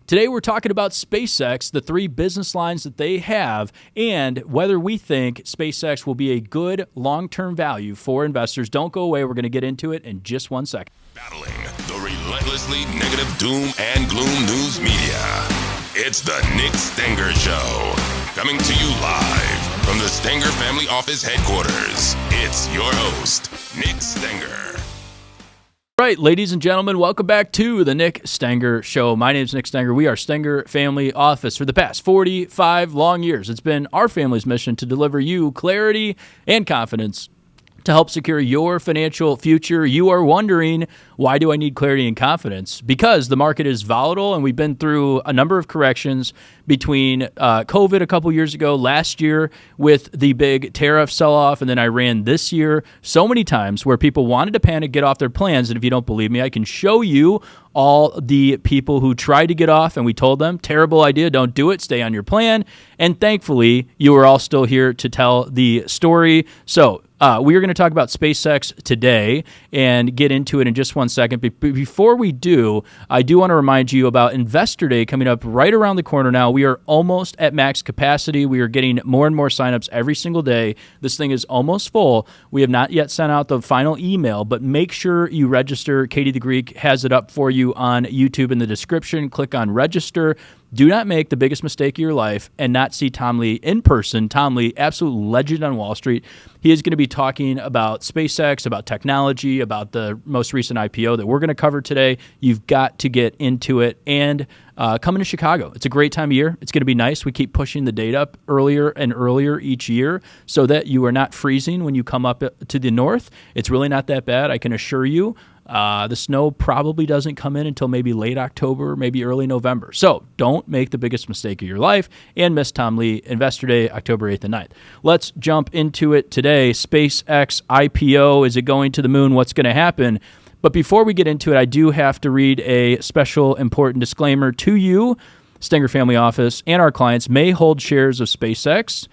Today we're talking about SpaceX, the three business lines that they have, and whether we think SpaceX will be a good long-term value for investors. Don't go away. We're going to get into it in just 1 second. Battling the relentlessly negative doom and gloom news media. It's the Nick Stenger Show. Coming to you live from the Stenger Family Office headquarters. It's your host, Nick Stenger. All right, ladies and gentlemen, welcome back to the Nick Stenger Show. My name is Nick Stenger. We are Stenger Family Office. For the past 45 long years, it's been our family's mission to deliver you clarity and confidence to help secure your financial future. You are wondering, why do I need clarity and confidence? Because the market is volatile, and we've been through a number of corrections between COVID a couple years ago, last year with the big tariff sell-off, and then Iran this year. So many times where people wanted to panic, get off their plans, and if you don't believe me, I can show you all the people who tried to get off, and we told them, terrible idea, don't do it, stay on your plan. And thankfully, you are all still here to tell the story. So we are going to talk about SpaceX today and get into it in just 1 second. But before we do, I do want to remind you about Investor Day coming up right around the corner now. We are almost at max capacity. We are getting more and more signups every single day. This thing is almost full. We have not yet sent out the final email, but make sure you register. Katie the Greek has it up for you on YouTube in the description. Click on register. Do not make the biggest mistake of your life and not see Tom Lee in person. Tom Lee, absolute legend on Wall Street. He is going to be talking about SpaceX, about technology, about the most recent IPO that we're going to cover today. You've got to get into it. And coming to Chicago, it's a great time of year. It's going to be nice. We keep pushing the date up earlier and earlier each year so that you are not freezing when you come up to the north. It's really not that bad, I can assure you. The snow probably doesn't come in until maybe late October, maybe early November. So don't make the biggest mistake of your life and miss Tom Lee Investor Day, October 8th and 9th. Let's jump into it today. SpaceX IPO, is it going to the moon? What's going to happen? But before we get into it, I do have to read a special important disclaimer to you. Stenger Family Office and our clients may hold shares of SpaceX.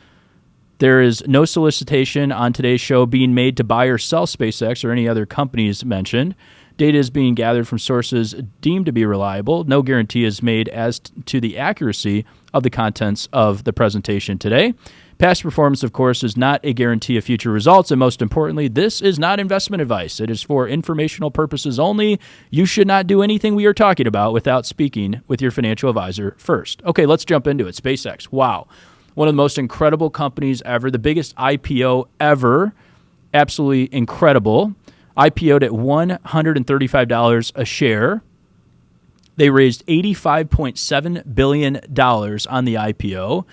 There is no solicitation on today's show being made to buy or sell SpaceX or any other companies mentioned. Data is being gathered from sources deemed to be reliable. No guarantee is made as to the accuracy of the contents of the presentation today. Past performance, of course, is not a guarantee of future results. And most importantly, this is not investment advice. It is for informational purposes only. You should not do anything we are talking about without speaking with your financial advisor first. Okay, let's jump into it. SpaceX. Wow. One of the most incredible companies ever, the biggest IPO ever, absolutely incredible. IPO'd at $135 a share. They raised $85.7 billion on the IPO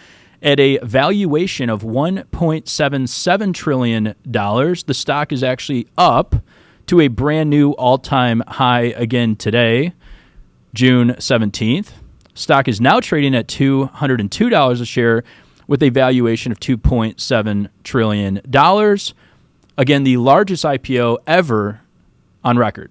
at a valuation of $1.77 trillion. The stock is actually up to a brand new all-time high again today, June 17th. Stock is now trading at $202 a share, with a valuation of $2.7 trillion. Again, the largest IPO ever on record.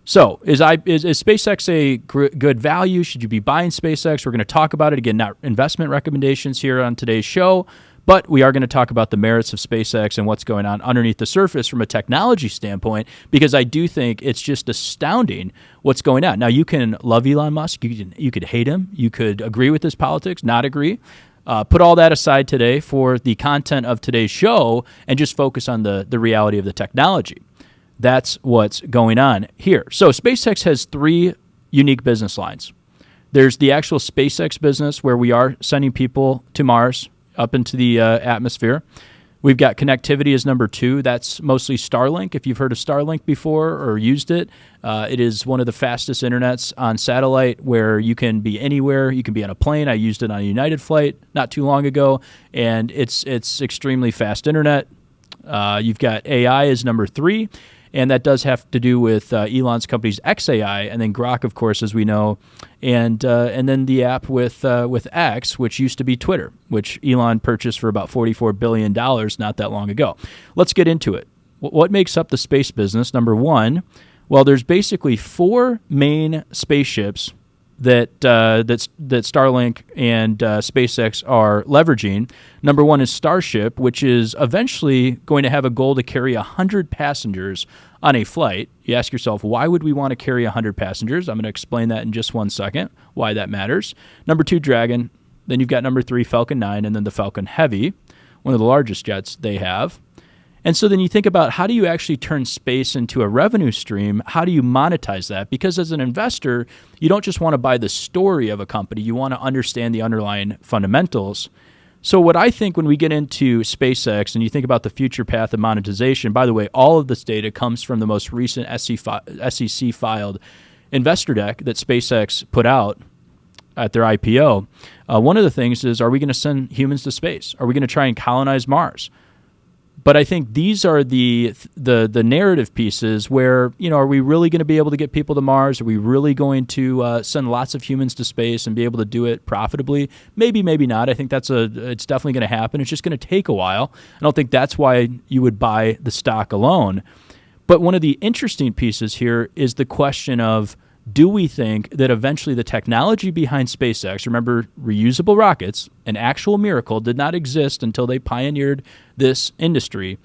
So, is SpaceX a good value? Should you be buying SpaceX? We're going to talk about it. Again, not investment recommendations here on today's show, but we are going to talk about the merits of SpaceX and what's going on underneath the surface from a technology standpoint, because I do think it's just astounding what's going on. Now, you can love Elon Musk. You could hate him. You could agree with his politics, not agree. Put all that aside today for the content of today's show and just focus on the reality of the technology. That's what's going on here. So SpaceX has three unique business lines. There's the actual SpaceX business where we are sending people to Mars, up into the atmosphere. We've got connectivity as number two. That's mostly Starlink. If you've heard of Starlink before or used it, it is one of the fastest internets on satellite where you can be anywhere. You can be on a plane. I used it on a United flight not too long ago, and it's extremely fast internet. You've got AI as number three, and that does have to do with Elon's company's XAI, and then Grok, of course, as we know, and then the app with X, which used to be Twitter, which Elon purchased for about $44 billion not that long ago. Let's get into it. What makes up the space business? Number one, well, there's basically four main spaceships that Starlink and SpaceX are leveraging. Number one is Starship, which is eventually going to have a goal to carry 100 passengers on a flight. You ask yourself, why would we want to carry 100 passengers? I'm going to explain that in just 1 second, why that matters. Number two, Dragon. Then you've got number three, Falcon 9, and then the Falcon Heavy, one of the largest jets they have. And so then you think about, how do you actually turn space into a revenue stream? How do you monetize that? Because as an investor, you don't just want to buy the story of a company. You want to understand the underlying fundamentals. So what I think when we get into SpaceX and you think about the future path of monetization, by the way, all of this data comes from the most recent SEC filed investor deck that SpaceX put out at their IPO. One of the things is, are we going to send humans to space? Are we going to try and colonize Mars? But I think these are the narrative pieces where, are we really going to be able to get people to Mars? Are we really going to send lots of humans to space and be able to do it profitably? Maybe, maybe not. I think it's definitely going to happen. It's just going to take a while. I don't think that's why you would buy the stock alone. But one of the interesting pieces here is the question of, do we think that eventually the technology behind SpaceX, remember, reusable rockets, an actual miracle, did not exist until they pioneered this industry.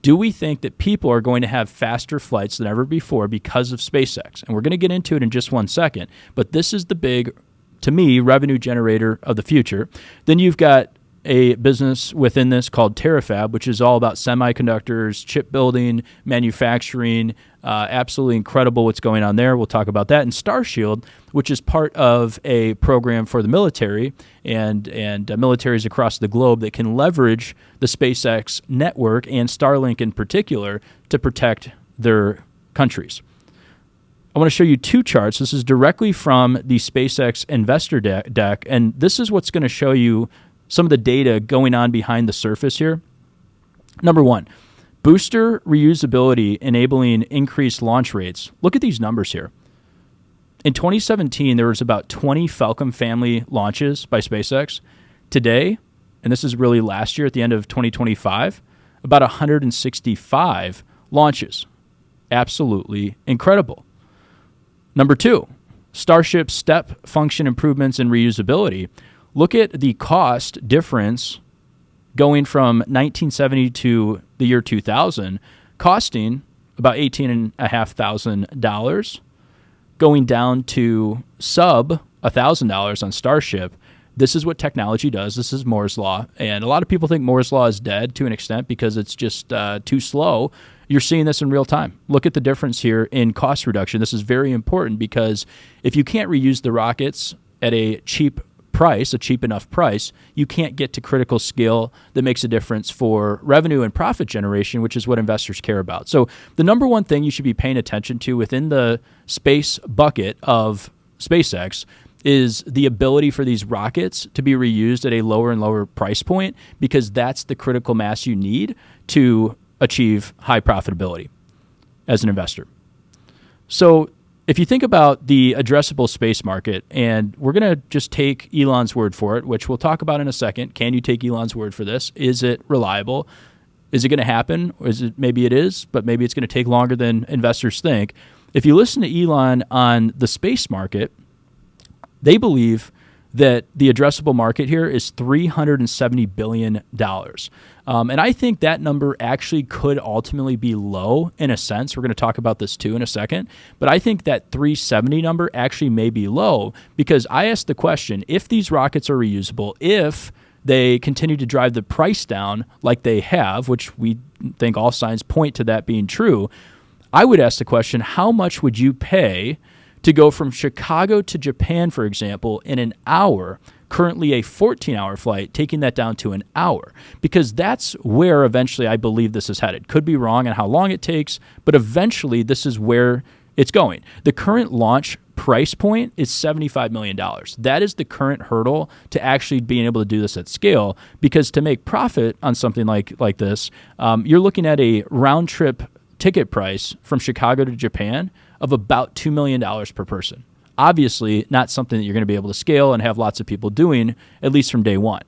Do we think that people are going to have faster flights than ever before because of SpaceX? And we're going to get into it in just 1 second. But this is the big, to me, revenue generator of the future. Then you've got a business within this called TerraFab, which is all about semiconductors, chip building, manufacturing. Absolutely incredible what's going on there. We'll talk about that. And Starshield, which is part of a program for the military and militaries across the globe that can leverage the SpaceX network and Starlink in particular to protect their countries. I want to show you two charts. This is directly from the SpaceX investor deck, and this is what's going to show you some of the data going on behind the surface here. Number one, booster reusability enabling increased launch rates. Look at these numbers here. In 2017, there was about 20 Falcon family launches by SpaceX. Today, and this is really last year at the end of 2025, about 165 launches. Absolutely incredible. Number two, Starship step function improvements in reusability. Look at the cost difference going from 1970 to the year 2000, costing about $18,500, going down to sub $1,000 on Starship. This is what technology does. This is Moore's Law. And a lot of people think Moore's Law is dead to an extent because it's just too slow. You're seeing this in real time. Look at the difference here in cost reduction. This is very important because if you can't reuse the rockets at a cheap enough price, you can't get to critical scale that makes a difference for revenue and profit generation, which is what investors care about. So the number one thing you should be paying attention to within the space bucket of SpaceX is the ability for these rockets to be reused at a lower and lower price point, because that's the critical mass you need to achieve high profitability as an investor. So if you think about the addressable space market, and we're going to just take Elon's word for it, which we'll talk about in a second. Can you take Elon's word for this? Is it reliable? Is it going to happen? Or maybe it is, but maybe it's going to take longer than investors think. If you listen to Elon on the space market, they believe that the addressable market here is $370 billion. And I think that number actually could ultimately be low in a sense. We're going to talk about this too in a second. But I think that 370 number actually may be low, because I asked the question, if these rockets are reusable, if they continue to drive the price down like they have, which we think all signs point to that being true, I would ask the question, how much would you pay to go from Chicago to Japan, for example, in an hour, currently a 14-hour flight, taking that down to an hour? Because that's where eventually I believe this is headed. Could be wrong on how long it takes, but eventually this is where it's going. The current launch price point is $75 million. That is the current hurdle to actually being able to do this at scale, because to make profit on something like this, you're looking at a round-trip ticket price from Chicago to Japan of about $2 million per person. Obviously, not something that you're going to be able to scale and have lots of people doing, at least from day one.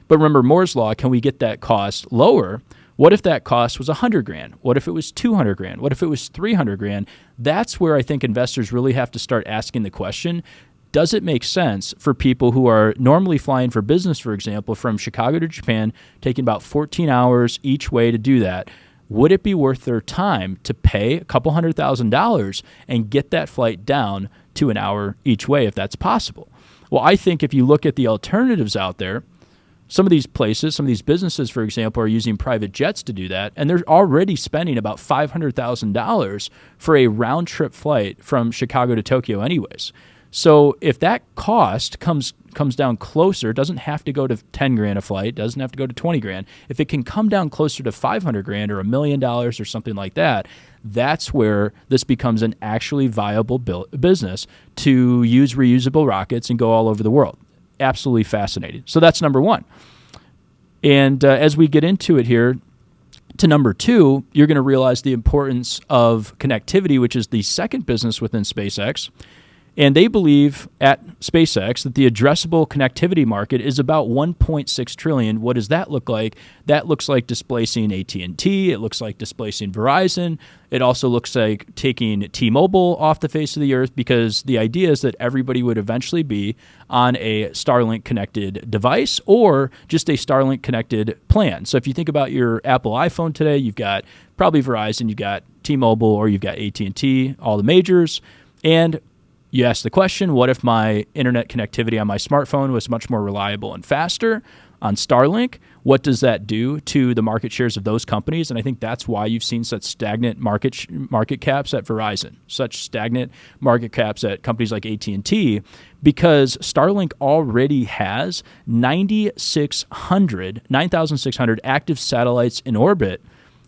But remember Moore's Law, can we get that cost lower? What if that cost was $100,000? What if it was $200,000? What if it was $300,000? That's where I think investors really have to start asking the question, does it make sense for people who are normally flying for business, for example, from Chicago to Japan, taking about 14 hours each way to do that? Would it be worth their time to pay a couple $100,000 and get that flight down to an hour each way if that's possible? Well, I think if you look at the alternatives out there, some of these places, some of these businesses, for example, are using private jets to do that, and they're already spending about $500,000 for a round-trip flight from Chicago to Tokyo anyways. So if that cost comes down closer, doesn't have to go to 10 grand a flight, doesn't have to go to 20 grand. If it can come down closer to 500 grand or $1 million or something like that, that's where this becomes an actually viable business to use reusable rockets and go all over the world. Absolutely fascinating. So that's number one. And as we get into it here, to number two, you're going to realize the importance of connectivity, which is the second business within SpaceX. And they believe at SpaceX that the addressable connectivity market is about $1.6 trillion. What does that look like? That looks like displacing AT&T. It looks like displacing Verizon. It also looks like taking T-Mobile off the face of the earth, because the idea is that everybody would eventually be on a Starlink connected device or just a Starlink connected plan. So if you think about your Apple iPhone today, you've got probably Verizon, you've got T-Mobile, or you've got AT&T, all the majors. And you ask the question, what if my internet connectivity on my smartphone was much more reliable and faster on Starlink? What does that do to the market shares of those companies? And I think that's why you've seen such stagnant market caps at Verizon, such stagnant market caps at companies like AT&T, because Starlink already has 9,600 active satellites in orbit,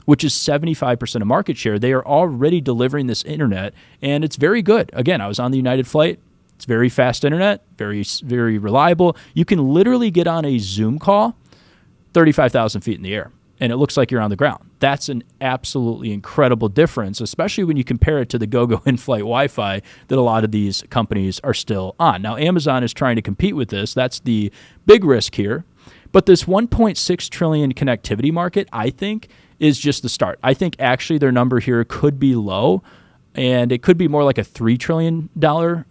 which is 75% of market share. They are already delivering this internet, and it's very good. Again, I was on the United flight. It's very fast internet, very, very reliable. You can literally get on a Zoom call 35,000 feet in the air, and it looks like you're on the ground. That's an absolutely incredible difference, especially when you compare it to the go-go in-flight Wi-Fi that a lot of these companies are still on. Now, Amazon is trying to compete with this. That's the big risk here. But this $1.6 trillion connectivity market, I think, is just the start. I think actually their number here could be low, and it could be more like a $3 trillion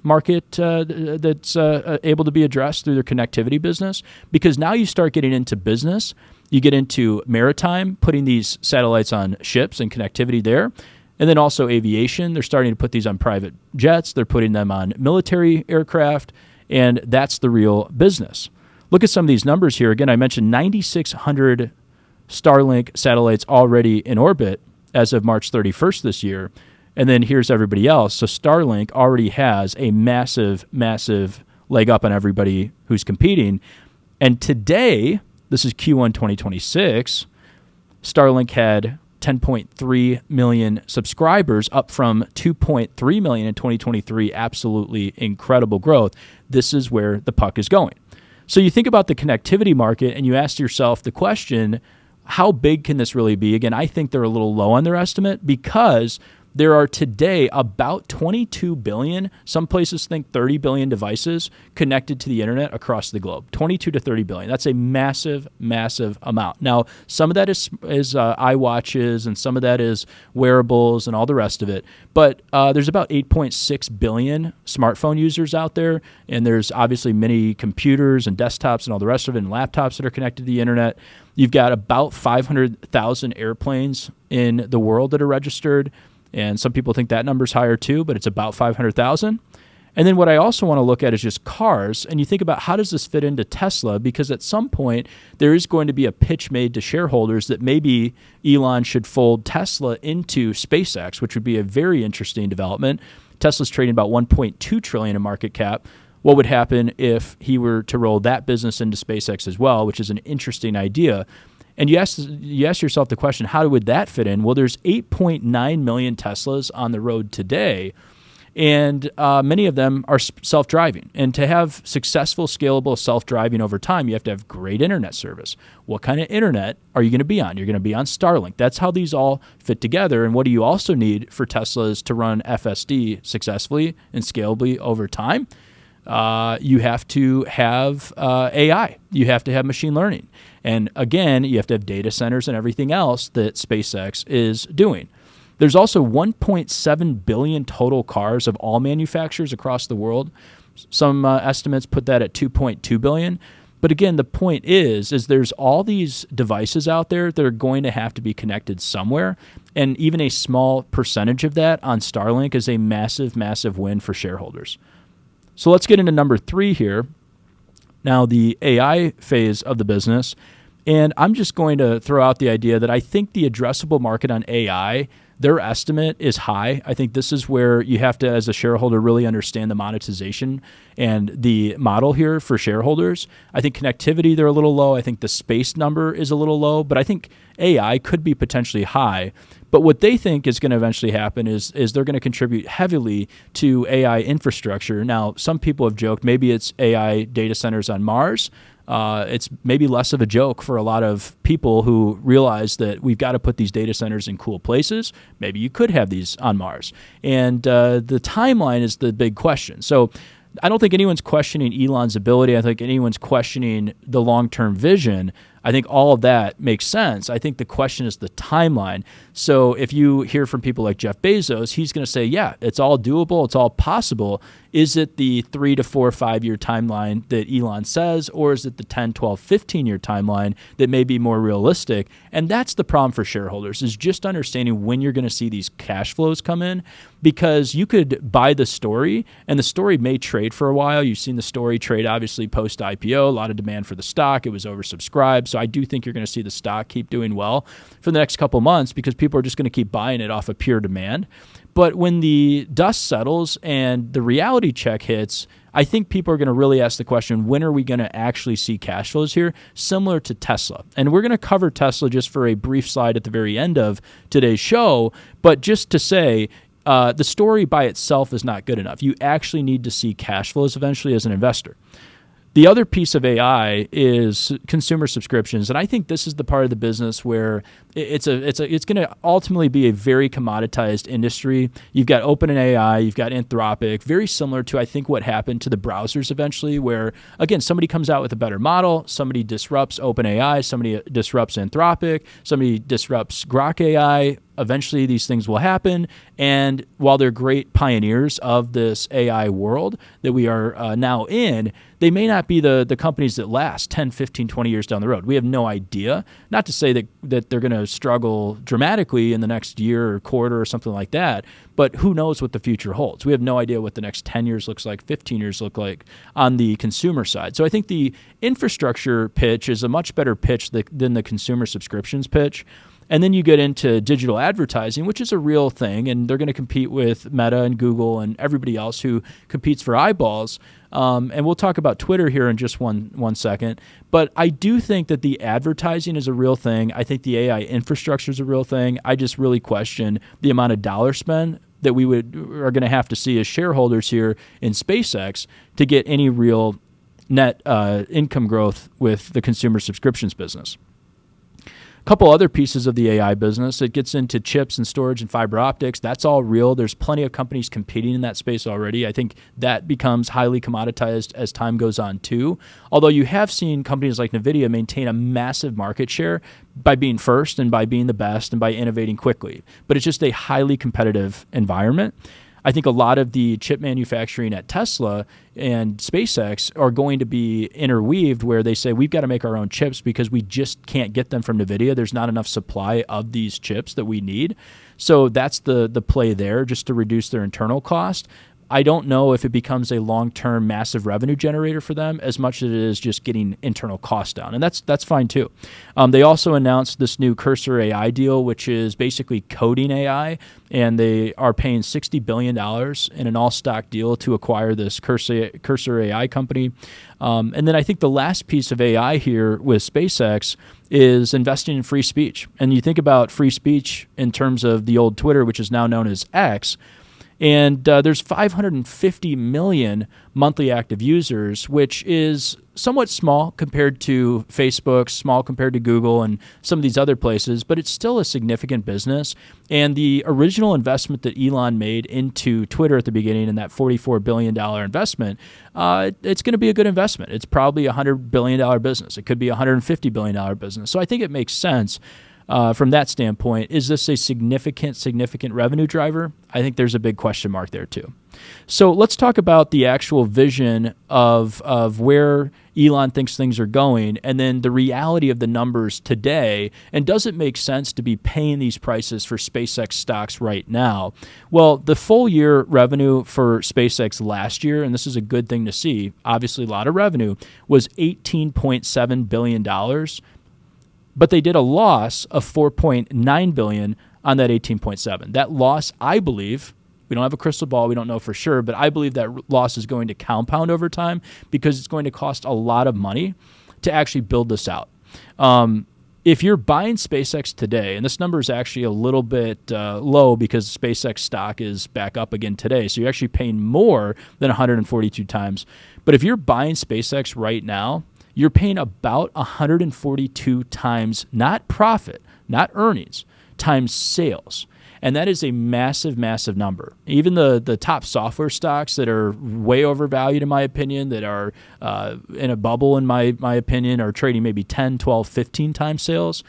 market that's able to be addressed through their connectivity business, because now you start getting into business. You get into maritime, putting these satellites on ships and connectivity there, and then also aviation. They're starting to put these on private jets. They're putting them on military aircraft, and that's the real business. Look at some of these numbers here. Again, I mentioned 9,600 Starlink satellites already in orbit as of March 31st this year. And then here's everybody else. So Starlink already has a massive, massive leg up on everybody who's competing. And today, this is Q1 2026, Starlink had 10.3 million subscribers, up from 2.3 million in 2023. Absolutely incredible growth. This is where the puck is going. So you think about the connectivity market and you ask yourself the question, how big can this really be? Again, I think they're a little low on their estimate, because there are today about 22 billion, some places think 30 billion devices connected to the internet across the globe. 22 to 30 billion. That's a massive, massive amount. Now, some of that is iWatches, and some of that is wearables and all the rest of it. But there's about 8.6 billion smartphone users out there, and there's obviously many computers and desktops and all the rest of it, and laptops that are connected to the internet. You've got about 500,000 airplanes in the world that are registered, and some people think that number's higher too, but it's about 500,000. And then what I also want to look at is just cars, and you think about how does this fit into Tesla, because at some point there is going to be a pitch made to shareholders that maybe Elon should fold Tesla into SpaceX, which would be a very interesting development. Tesla's trading about $1.2 trillion in market cap. What would happen if he were to roll that business into SpaceX as well, which is an interesting idea. And you ask yourself the question, how would that fit in? Well, there's 8.9 million Teslas on the road today, and many of them are self-driving. And to have successful, scalable self-driving over time, you have to have great internet service. What kind of internet are you going to be on? You're going to be on Starlink. That's how these all fit together. And what do you also need for Teslas to run FSD successfully and scalably over time? You have to have AI. You have to have machine learning. And again, you have to have data centers and everything else that SpaceX is doing. There's also 1.7 billion total cars of all manufacturers across the world. Some estimates put that at $2.2 billion. But again, the point is there's all these devices out there that are going to have to be connected somewhere. And even a small percentage of that on Starlink is a massive, massive win for shareholders. So let's get into number 3 here. Now, the AI phase of the business. And I'm just going to throw out the idea that I think the addressable market on AI, their estimate is high. I think this is where you have to, as a shareholder, really understand the monetization and the model here for shareholders. I think connectivity, they're a little low. I think the space number is a little low, but I think AI could be potentially high. But what they think is going to eventually happen is they're going to contribute heavily to AI infrastructure. Now, some people have joked maybe it's AI data centers on Mars. It's maybe less of a joke for a lot of people who realize that we've got to put these data centers in cool places. Maybe you could have these on Mars. And the timeline is the big question. So I don't think anyone's questioning Elon's ability. I think anyone's questioning the long-term vision. I think all of that makes sense. I think the question is the timeline. So if you hear from people like Jeff Bezos, he's going to say, yeah, it's all doable. It's all possible. Is it the 3 to 4, 5 year timeline that Elon says, or is it the 10, 12, 15 year timeline that may be more realistic? And that's the problem for shareholders, is just understanding when you're going to see these cash flows come in, because you could buy the story and the story may trade for a while. You've seen the story trade, obviously, post IPO, a lot of demand for the stock. It was oversubscribed. So I do think you're going to see the stock keep doing well for the next couple months because people are just going to keep buying it off of pure demand. But when the dust settles and the reality check hits, I think people are going to really ask the question, when are we going to actually see cash flows here, similar to Tesla? And we're going to cover Tesla just for a brief slide at the very end of today's show. But just to say, the story by itself is not good enough. You actually need to see cash flows eventually as an investor. The other piece of AI is consumer subscriptions, and I think this is the part of the business where it's going to ultimately be a very commoditized industry. You've got OpenAI, you've got Anthropic, very similar to I think what happened to the browsers eventually, where again somebody comes out with a better model, somebody disrupts OpenAI, somebody disrupts Anthropic, somebody disrupts Grok AI. Eventually, these things will happen. And while they're great pioneers of this AI world that we are now in, they may not be the companies that last 10, 15, 20 years down the road. We have no idea. Not to say that they're going to struggle dramatically in the next year or quarter or something like that, but who knows what the future holds. We have no idea what the next 10 years looks like, 15 years look like on the consumer side. So I think the infrastructure pitch is a much better pitch than the consumer subscriptions pitch. And then you get into digital advertising, which is a real thing, and they're going to compete with Meta and Google and everybody else who competes for eyeballs. And we'll talk about Twitter here in just one second. But I do think that the advertising is a real thing. I think the AI infrastructure is a real thing. I just really question the amount of dollar spend that we are going to have to see as shareholders here in SpaceX to get any real net income growth with the consumer subscriptions business. A couple other pieces of the AI business. It gets into chips and storage and fiber optics. That's all real. There's plenty of companies competing in that space already. I think that becomes highly commoditized as time goes on too. Although you have seen companies like NVIDIA maintain a massive market share by being first and by being the best and by innovating quickly. But it's just a highly competitive environment. I think a lot of the chip manufacturing at Tesla and SpaceX are going to be interweaved where they say we've got to make our own chips because we just can't get them from NVIDIA. There's not enough supply of these chips that we need. So that's the play there, just to reduce their internal cost. I don't know if it becomes a long-term massive revenue generator for them as much as it is just getting internal costs down. And that's fine too. They also announced this new Cursor AI deal, which is basically coding AI, and they are paying $60 billion in an all-stock deal to acquire this Cursor AI company. And then I think the last piece of AI here with SpaceX is investing in free speech. And you think about free speech in terms of the old Twitter, which is now known as X, and there's 550 million monthly active users, which is somewhat small compared to Facebook, small compared to Google and some of these other places, but it's still a significant business. And the original investment that Elon made into Twitter at the beginning, in that $44 billion investment, it's going to be a good investment. It's probably a $100 billion business. It could be a $150 billion business. So I think it makes sense. from that standpoint. Is this a significant revenue driver? I think there's a big question mark there too. So let's talk about the actual vision of where Elon thinks things are going, and then the reality of the numbers today. And does it make sense to be paying these prices for SpaceX stocks right now? Well, the full year revenue for SpaceX last year, and this is a good thing to see, obviously a lot of revenue, was $18.7 billion. But they did a loss of $4.9 billion on that 18.7. That loss, I believe, we don't have a crystal ball, we don't know for sure, but I believe that loss is going to compound over time because it's going to cost a lot of money to actually build this out. If you're buying SpaceX today, and this number is actually a little bit low because SpaceX stock is back up again today, so you're actually paying more than 142 times. But if you're buying SpaceX right now, you're paying about 142 times, not profit, not earnings, times sales. And that is a massive, massive number. Even the top software stocks that are way overvalued, in my opinion, that are in a bubble, in my opinion, are trading maybe 10, 12, 15 times sales.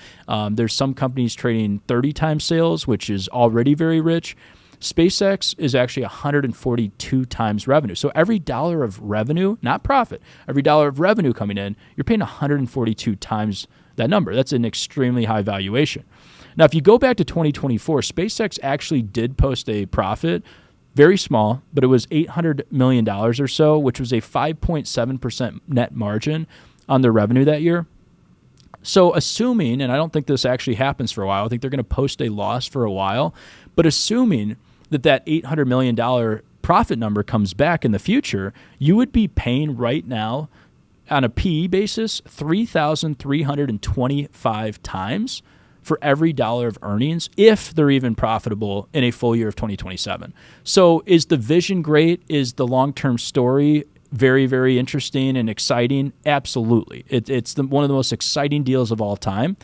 There's some companies trading 30 times sales, which is already very rich. SpaceX is actually 142 times revenue. So every dollar of revenue, not profit, every dollar of revenue coming in, you're paying 142 times that number. That's an extremely high valuation. Now, if you go back to 2024, SpaceX actually did post a profit, very small, but it was $800 million or so, which was a 5.7% net margin on their revenue that year. So assuming, and I don't think this actually happens for a while, I think they're going to post a loss for a while, but assuming that $800 million profit number comes back in the future, you would be paying right now on a PE basis 3,325 times for every dollar of earnings if they're even profitable in a full year of 2027. So is the vision great? Is the long-term story very, very interesting and exciting? Absolutely. It's one of the most exciting deals of all time.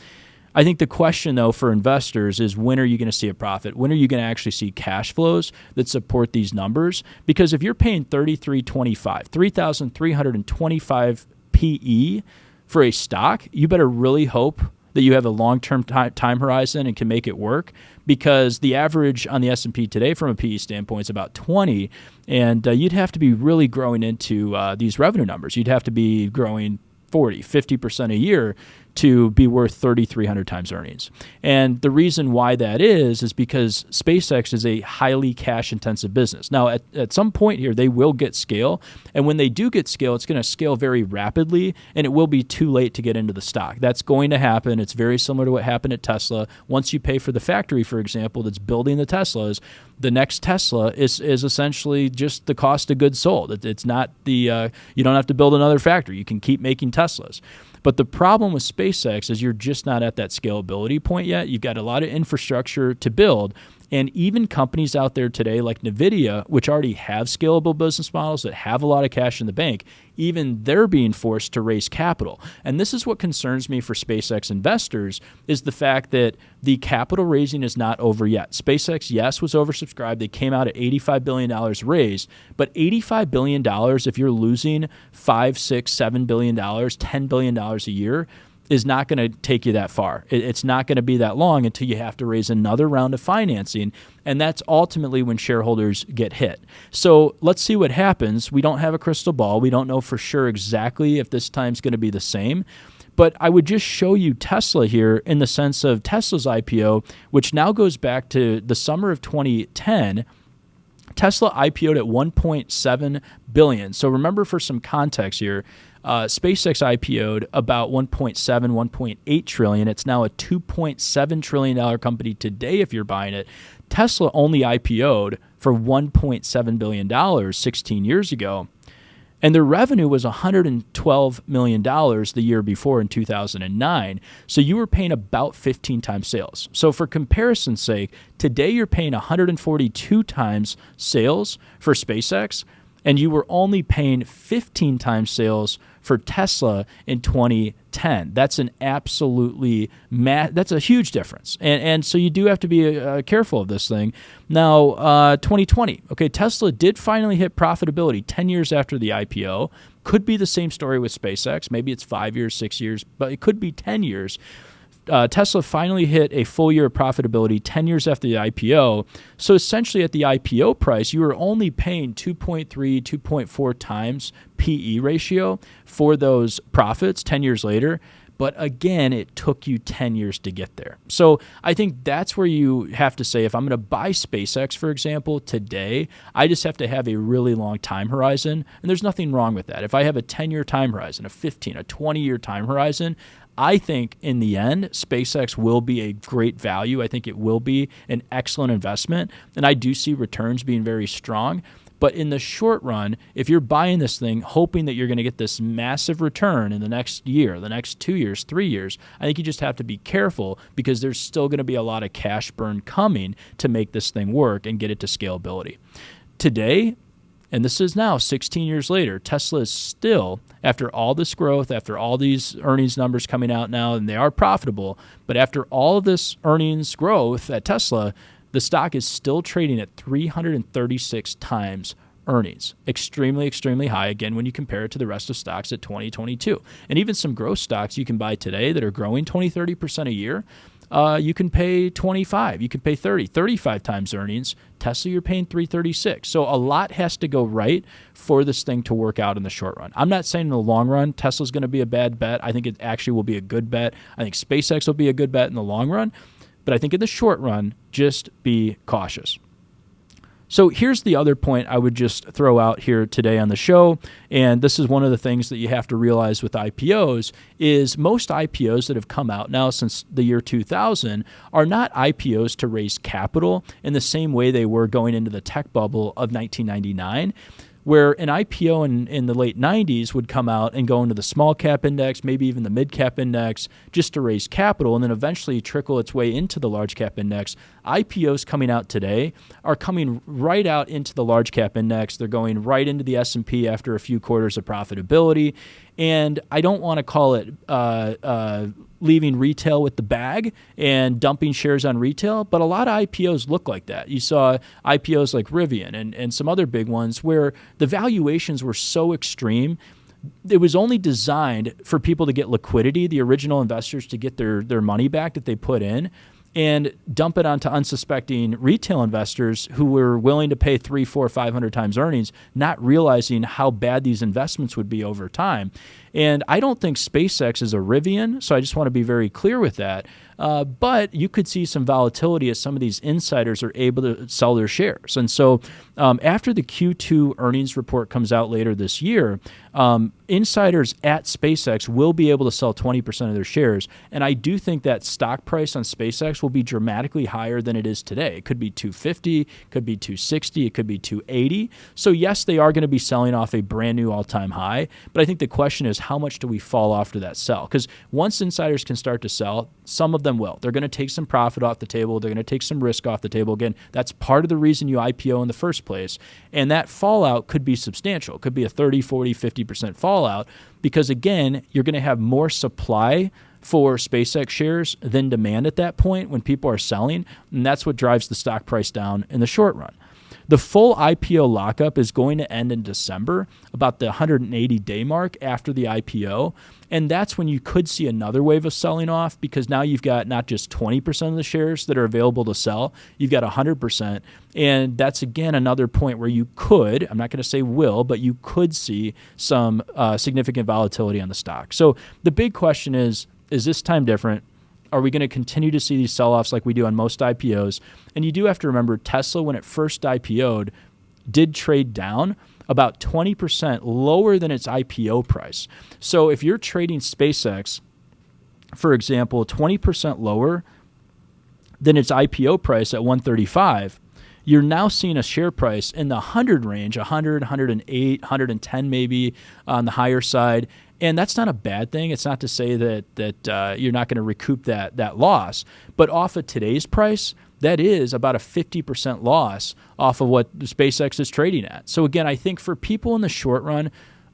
I think the question, though, for investors is when are you going to see a profit? When are you going to actually see cash flows that support these numbers? Because if you're paying 3,325 PE for a stock, you better really hope that you have a long-term time horizon and can make it work, because the average on the S&P today from a PE standpoint is about 20, and you'd have to be really growing into these revenue numbers. You'd have to be growing 40, 50% a year to be worth 3,300 times earnings. And the reason why that is because SpaceX is a highly cash-intensive business. Now, at some point here, they will get scale. And when they do get scale, it's going to scale very rapidly, and it will be too late to get into the stock. That's going to happen. It's very similar to what happened at Tesla. Once you pay for the factory, for example, that's building the Teslas, the next Tesla is essentially just the cost of goods sold. It's not you don't have to build another factory. You can keep making Teslas. But the problem with SpaceX is you're just not at that scalability point yet. You've got a lot of infrastructure to build. And even companies out there today like NVIDIA, which already have scalable business models that have a lot of cash in the bank, even they're being forced to raise capital. And this is what concerns me for SpaceX investors, is the fact that the capital raising is not over yet. SpaceX, yes, was oversubscribed. They came out at $85 billion raised, but $85 billion, if you're losing $5, $6, $7 billion, $10 billion a year, is not going to take you that far. It's not going to be that long until you have to raise another round of financing, and that's ultimately when shareholders get hit. So let's see what happens. We don't have a crystal ball. We don't know for sure exactly if this time's going to be the same. But I would just show you Tesla here in the sense of Tesla's IPO, which now goes back to the summer of 2010. Tesla IPO'd at $1.7 billion. So remember, for some context here, SpaceX IPO'd about $1.7, $1.8 trillion. It's now a $2.7 trillion company today if you're buying it. Tesla only IPO'd for $1.7 billion 16 years ago. And their revenue was $112 million the year before in 2009. So you were paying about 15 times sales. So for comparison's sake, today you're paying 142 times sales for SpaceX, and you were only paying 15 times sales for Tesla in 2010. That's an absolutely that's a huge difference. And so you do have to be careful of this thing. Now, 2020, okay, Tesla did finally hit profitability 10 years after the IPO. Could be the same story with SpaceX. Maybe it's 5 years, 6 years, but it could be 10 years. Tesla finally hit a full year of profitability 10 years after the IPO. So essentially at the IPO price, you were only paying 2.3, 2.4 times PE ratio for those profits 10 years later. But again, it took you 10 years to get there. So I think that's where you have to say, if I'm going to buy SpaceX, for example, today, I just have to have a really long time horizon. And there's nothing wrong with that. If I have a 10-year time horizon, a 15, a 20-year time horizon, I think in the end, SpaceX will be a great value. I think it will be an excellent investment. And I do see returns being very strong. But in the short run, if you're buying this thing hoping that you're going to get this massive return in the next year, the next 2 years, 3 years, I think you just have to be careful because there's still going to be a lot of cash burn coming to make this thing work and get it to scalability. Today, and this is now 16 years later, Tesla is still, after all this growth, after all these earnings numbers coming out now, and they are profitable, but after all of this earnings growth at Tesla, the stock is still trading at 336 times earnings. Extremely, extremely high, again, when you compare it to the rest of stocks at 2022. And even some growth stocks you can buy today that are growing 20, 30% a year, you can pay 25, you can pay 30, 35 times earnings. Tesla, you're paying 336. So a lot has to go right for this thing to work out in the short run. I'm not saying in the long run Tesla's going to be a bad bet. I think it actually will be a good bet. I think SpaceX will be a good bet in the long run. But I think in the short run, just be cautious. So here's the other point I would just throw out here today on the show, and this is one of the things that you have to realize with IPOs, is most IPOs that have come out now since the year 2000 are not IPOs to raise capital in the same way they were going into the tech bubble of 1999. Where an IPO in the late 90s would come out and go into the small cap index, maybe even the mid cap index, just to raise capital and then eventually trickle its way into the large cap index. IPOs coming out today are coming right out into the large cap index. They're going right into the S&P after a few quarters of profitability. And I don't want to call it leaving retail with the bag and dumping shares on retail, but a lot of IPOs look like that. You saw IPOs like Rivian and some other big ones where the valuations were so extreme. It was only designed for people to get liquidity, the original investors to get their money back that they put in, and dump it onto unsuspecting retail investors who were willing to pay 300, 400, 500 times earnings, not realizing how bad these investments would be over time. And I don't think SpaceX is a Rivian, so I just want to be very clear with that. But you could see some volatility as some of these insiders are able to sell their shares. And so after the Q2 earnings report comes out later this year, insiders at SpaceX will be able to sell 20% of their shares. And I do think that stock price on SpaceX will be dramatically higher than it is today. It could be 250, could be 260, it could be 280. So yes, they are going to be selling off a brand new all-time high. But I think the question is, how much do we fall off to that sell? Because once insiders can start to sell, some of them will. They're going to take some profit off the table. They're going to take some risk off the table. Again, that's part of the reason you IPO in the first place. And that fallout could be substantial. It could be a 30, 40, 50% fallout because, again, you're going to have more supply for SpaceX shares than demand at that point when people are selling. And that's what drives the stock price down in the short run. The full IPO lockup is going to end in December, about the 180-day mark after the IPO. And that's when you could see another wave of selling off because now you've got not just 20% of the shares that are available to sell, you've got 100%. And that's, again, another point where you could, I'm not going to say will, but you could see some significant volatility on the stock. So the big question is this time different? Are we going to continue to see these sell-offs like we do on most IPOs? And you do have to remember Tesla, when it first IPO'd, did trade down about 20% lower than its IPO price. So if you're trading SpaceX, for example, 20% lower than its IPO price at 135, you're now seeing a share price in the 100 range, 100, 108, 110 maybe on the higher side. And that's not a bad thing. It's not to say that you're not going to recoup that loss. But off of today's price, that is about a 50% loss off of what SpaceX is trading at. So again, I think for people in the short run,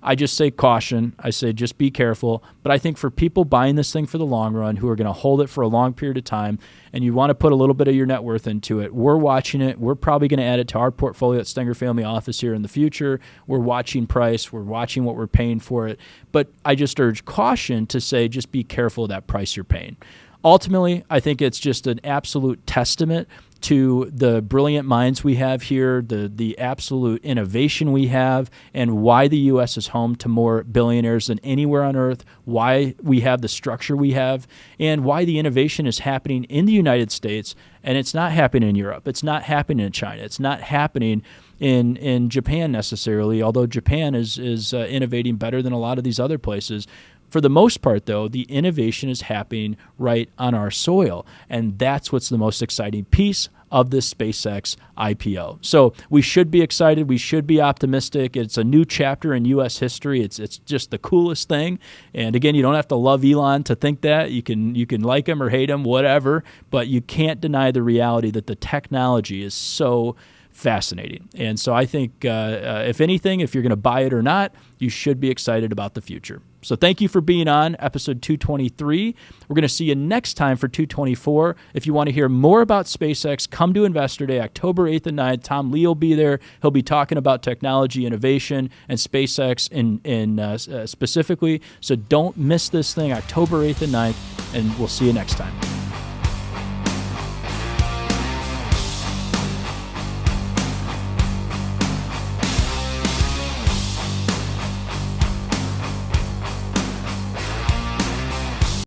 I just say caution. I say just be careful. But I think for people buying this thing for the long run who are going to hold it for a long period of time and you want to put a little bit of your net worth into it, we're watching it. We're probably going to add it to our portfolio at Stenger Family Office here in the future. We're watching price. We're watching what we're paying for it. But I just urge caution to say just be careful of that price you're paying. ultimately, I think it's just an absolute testament to the brilliant minds we have here, the absolute innovation we have, and why the U.S. is home to more billionaires than anywhere on earth, why we have the structure we have, and why the innovation is happening in the United States, and it's not happening in Europe. It's not happening in China. It's not happening in Japan necessarily, although Japan is innovating better than a lot of these other places. For the most part, though, the innovation is happening right on our soil, and that's what's the most exciting piece of this SpaceX IPO. So we should be excited. We should be optimistic. It's a new chapter in U.S. history. It's just the coolest thing. And again, you don't have to love Elon to think that. You can like him or hate him, whatever, but you can't deny the reality that the technology is so fascinating. And so I think, if anything, if you're going to buy it or not, you should be excited about the future. So thank you for being on episode 223. We're going to see you next time for 224. If you want to hear more about SpaceX, come to Investor Day, October 8th and 9th. Tom Lee will be there. He'll be talking about technology, innovation, and SpaceX specifically. So don't miss this thing, October 8th and 9th, and we'll see you next time.